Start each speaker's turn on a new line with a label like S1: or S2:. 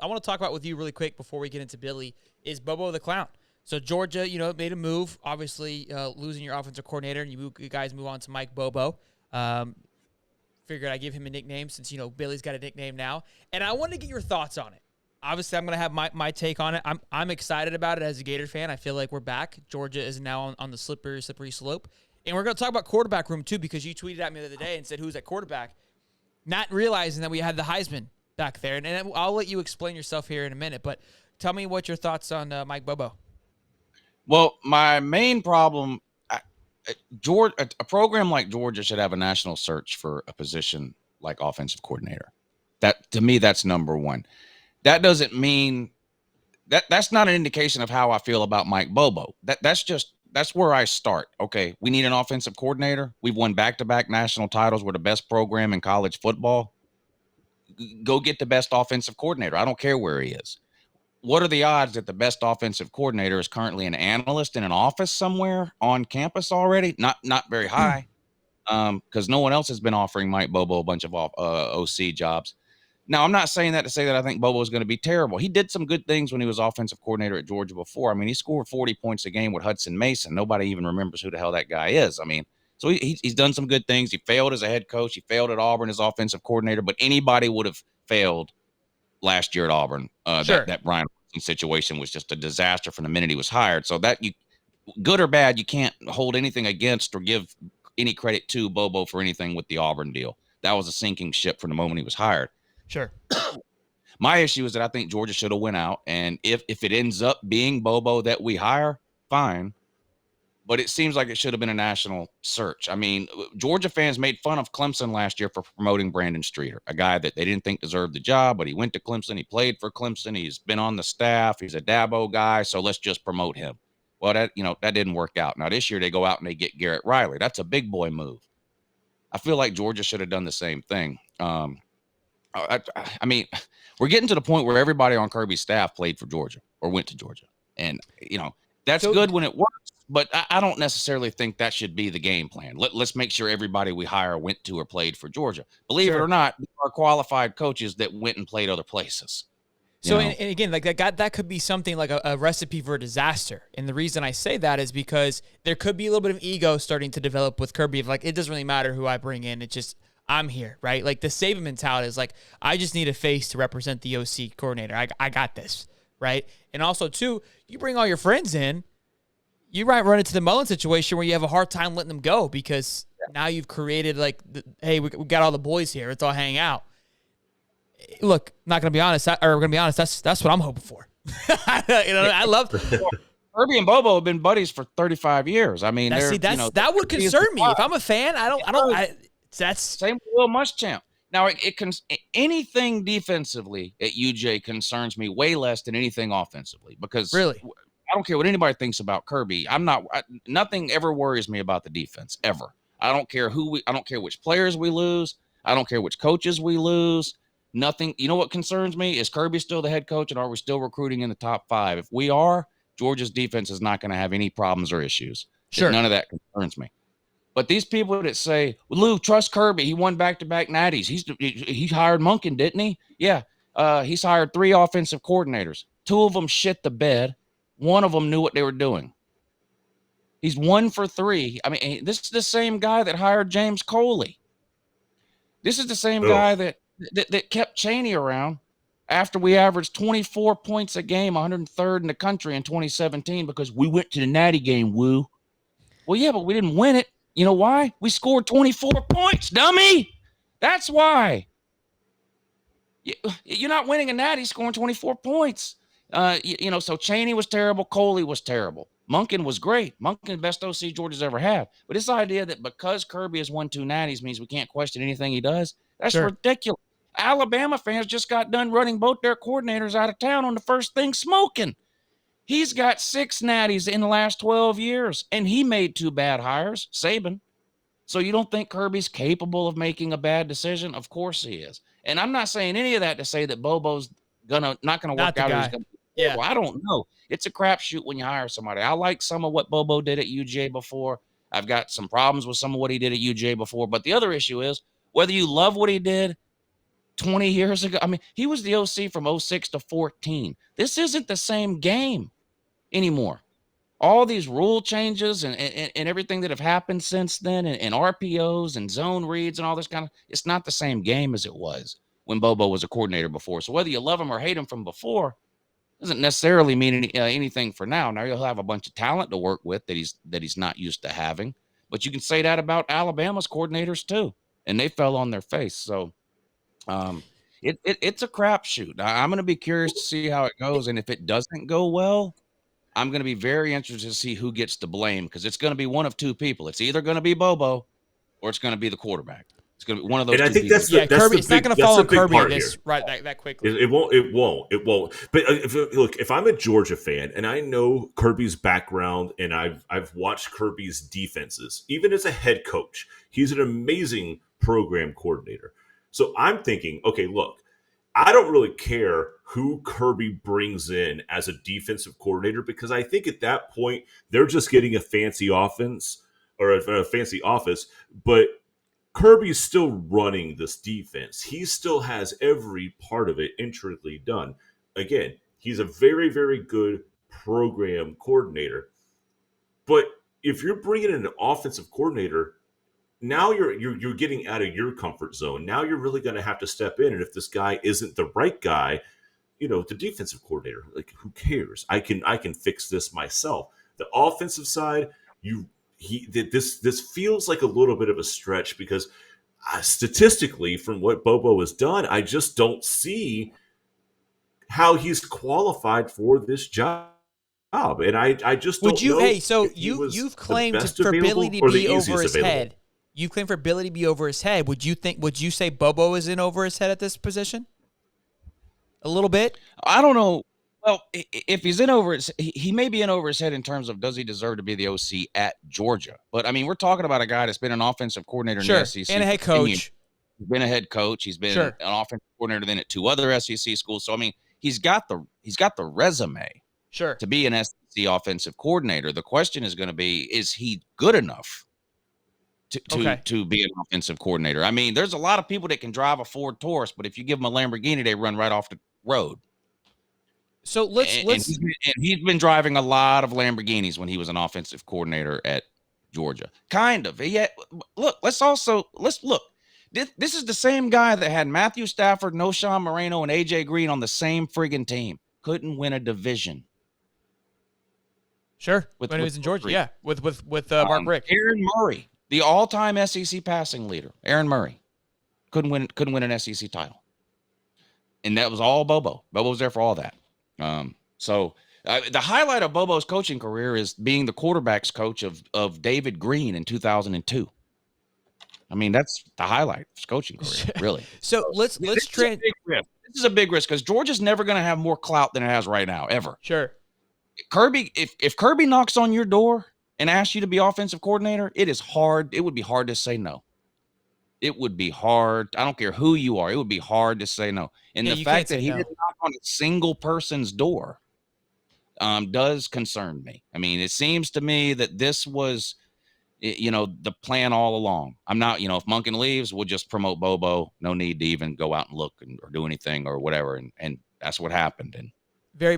S1: I want to talk about with you really quick before we get into Billy is Bobo the Clown. So Georgia, made a move. Obviously, losing your offensive coordinator, and you guys move on to Mike Bobo. Figured I'd give him a nickname since Billy's got a nickname now, and I wanted to get your thoughts on it. Obviously, I'm going to have my take on it. I'm excited about it as a Gator fan. I feel like we're back. Georgia is now on the slippery slope. And we're going to talk about quarterback room, too, because you tweeted at me the other day and said, who's at quarterback? Not realizing that we had the Heisman back there. And I'll let you explain yourself here in a minute. But tell me what your thoughts on Mike Bobo.
S2: Well, my main problem, a program like Georgia should have a national search for a position like offensive coordinator. That, to me, that's number one. That doesn't mean that's not an indication of how I feel about Mike Bobo. That's where I start. Okay, we need an offensive coordinator. We've won back-to-back national titles. We're the best program in college football. Go get the best offensive coordinator. I don't care where he is. What are the odds that the best offensive coordinator is currently an analyst in an office somewhere on campus already? Not very high, because no one else has been offering Mike Bobo a bunch of OC jobs. Now, I'm not saying that to say that I think Bobo is going to be terrible. He did some good things when he was offensive coordinator at Georgia before. I mean, he scored 40 points a game with Hudson Mason. Nobody even remembers who the hell that guy is. I mean, so he's done some good things. He failed as a head coach. He failed at Auburn as offensive coordinator, but anybody would have failed last year at Auburn.
S1: Sure.
S2: That Brian situation was just a disaster from the minute he was hired. So that, good or bad, you can't hold anything against or give any credit to Bobo for anything with the Auburn deal. That was a sinking ship from the moment he was hired.
S1: Sure.
S2: My issue is that I think Georgia should have went out, and if it ends up being Bobo that we hire, fine. But it seems like it should have been a national search. I mean, Georgia fans made fun of Clemson last year for promoting Brandon Streeter, a guy that they didn't think deserved the job, but he went to Clemson. He played for Clemson. He's been on the staff. He's a Dabo guy, so let's just promote him. Well, that didn't work out. Now this year they go out and they get Garrett Riley. That's a big boy move. I feel like Georgia should have done the same thing. I mean, we're getting to the point where everybody on Kirby's staff played for Georgia or went to Georgia. And, that's good when it works, but I don't necessarily think that should be the game plan. Let's make sure everybody we hire went to or played for Georgia. Believe it or not, there are qualified coaches that went and played other places.
S1: So, and again, like that could be something like a recipe for a disaster. And the reason I say that is because there could be a little bit of ego starting to develop with Kirby of like, it doesn't really matter who I bring in. It's just, I'm here, right? Like the Saban mentality is like, I just need a face to represent the OC coordinator. I got this, right? And also, too, you bring all your friends in, you might run into the Mullen situation where you have a hard time letting them go because now you've created like, hey, we got all the boys here. Let's all hang out. Look, not going to be honest, that's what I'm hoping for. I love
S2: Kirby and Bobo have been buddies for 35 years. I mean,
S1: that would concern me. If I'm a fan, that's
S2: same with Will Muschamp. Now, anything defensively at UJ concerns me way less than anything offensively because
S1: really,
S2: I don't care what anybody thinks about Kirby. Nothing ever worries me about the defense ever. I don't care I don't care which players we lose. I don't care which coaches we lose. Nothing. You know what concerns me is Kirby still the head coach and are we still recruiting in the top 5? If we are, Georgia's defense is not going to have any problems or issues.
S1: Sure.
S2: None of that concerns me. But these people that say, Lou, trust Kirby. He won back-to-back natties. He hired Monken, didn't he? Yeah. He's hired 3 offensive coordinators. 2 of them shit the bed. 1 of them knew what they were doing. He's 1 for 3. I mean, this is the same guy that hired James Coley. This is the same guy that kept Chaney around after we averaged 24 points a game, 103rd in the country in 2017 because we went to the natty game, woo. Well, yeah, but we didn't win it. You know why? We scored 24 points, dummy. That's why. You're not winning a natty scoring 24 points. So Chaney was terrible. Coley was terrible. Monken was great. Monken, best OC Georgia's ever had. But this idea that because Kirby has won 2 natties means we can't question anything he does, that's ridiculous. Alabama fans just got done running both their coordinators out of town on the first thing smoking. He's got 6 natties in the last 12 years, and he made 2 bad hires, Saban. So you don't think Kirby's capable of making a bad decision? Of course he is. And I'm not saying any of that to say that Bobo's not gonna work out. He's gonna, well, I don't know. It's a crapshoot when you hire somebody. I like some of what Bobo did at UGA before. I've got some problems with some of what he did at UGA before. But the other issue is whether you love what he did 20 years ago. I mean, he was the OC from 06 to 14. This isn't the same game anymore. All these rule changes and everything that have happened since then, and RPOs and zone reads and all this kind of, it's not the same game as it was when Bobo was a coordinator before. So whether you love him or hate him from before doesn't necessarily mean anything for now. Now you'll have a bunch of talent to work with that he's not used to having, but you can say that about Alabama's coordinators too, and they fell on their face. So it's a crapshoot. I'm going to be curious to see how it goes, and if it doesn't go well, I'm going to be very interested to see who gets the blame, because it's going to be one of two people. It's either going to be Bobo or it's going to be the quarterback. It's going to be one of those.
S3: And I think
S2: people.
S3: that's
S1: Kirby. It's not going to fall on Kirby
S3: this
S1: that quickly.
S3: It won't. But if I'm a Georgia fan and I know Kirby's background and I've watched Kirby's defenses, even as a head coach, he's an amazing program coordinator. So I'm thinking, okay, look, I don't really care who Kirby brings in as a defensive coordinator, because I think at that point they're just getting a fancy offense or a fancy office, but Kirby's still running this defense. He still has every part of it intricately done. Again, he's a very, very good program coordinator. But if you're bringing in an offensive coordinator, now you're getting out of your comfort zone. Now you're really going to have to step in. And if this guy isn't the right guy, the defensive coordinator, like, who cares? I can fix this myself. The offensive side, this feels like a little bit of a stretch, because statistically, from what Bobo has done, I just don't see how he's qualified for this job. And I just don't know.
S1: Hey, so you've claimed for Billy to be over his head. You claim for Billy to be over his head. Would you say Bobo is in over his head at this position? A little bit?
S2: I don't know. Well, if he's in over his, he may be in over his head in terms of, does he deserve to be the OC at Georgia? But I mean, we're talking about a guy that's been an offensive coordinator in the SEC
S1: and a head coach.
S2: He's been a head coach. He's been an offensive coordinator then at 2 other SEC schools. So I mean, he's got the resume to be an SEC offensive coordinator. The question is going to be, is he good enough to be an offensive coordinator? I mean, there's a lot of people that can drive a Ford Taurus, but if you give them a Lamborghini, they run right off the road.
S1: So he's
S2: been driving a lot of Lamborghinis when he was an offensive coordinator at Georgia. Kind of. Yeah. Look. Let's look. This is the same guy that had Matthew Stafford, Noshawn Moreno, and AJ Green on the same friggin' team. Couldn't win a division.
S1: Sure. When he was in Georgia, yeah, with Mark Richt.
S2: Aaron Murray, the all-time SEC passing leader. Aaron Murray couldn't win an SEC title, and that was all Bobo. Bobo was there for all that. So the highlight of Bobo's coaching career is being the quarterback's coach of David Green in 2002. I mean, that's the highlight of his coaching career, really.
S1: So let's trade.
S2: This is a big risk because Georgia's never going to have more clout than it has right now, ever.
S1: Sure.
S2: Kirby, if Kirby knocks on your door and asks you to be offensive coordinator, it is hard. It would be hard to say no. It would be hard. I don't care who you are. It would be hard to say no. And the fact that he didn't knock on a single person's door does concern me. I mean, it seems to me that this was, the plan all along. I'm not, if Monken leaves, we'll just promote Bobo. No need to even go out and look or do anything or whatever. And that's what happened. And
S1: very, very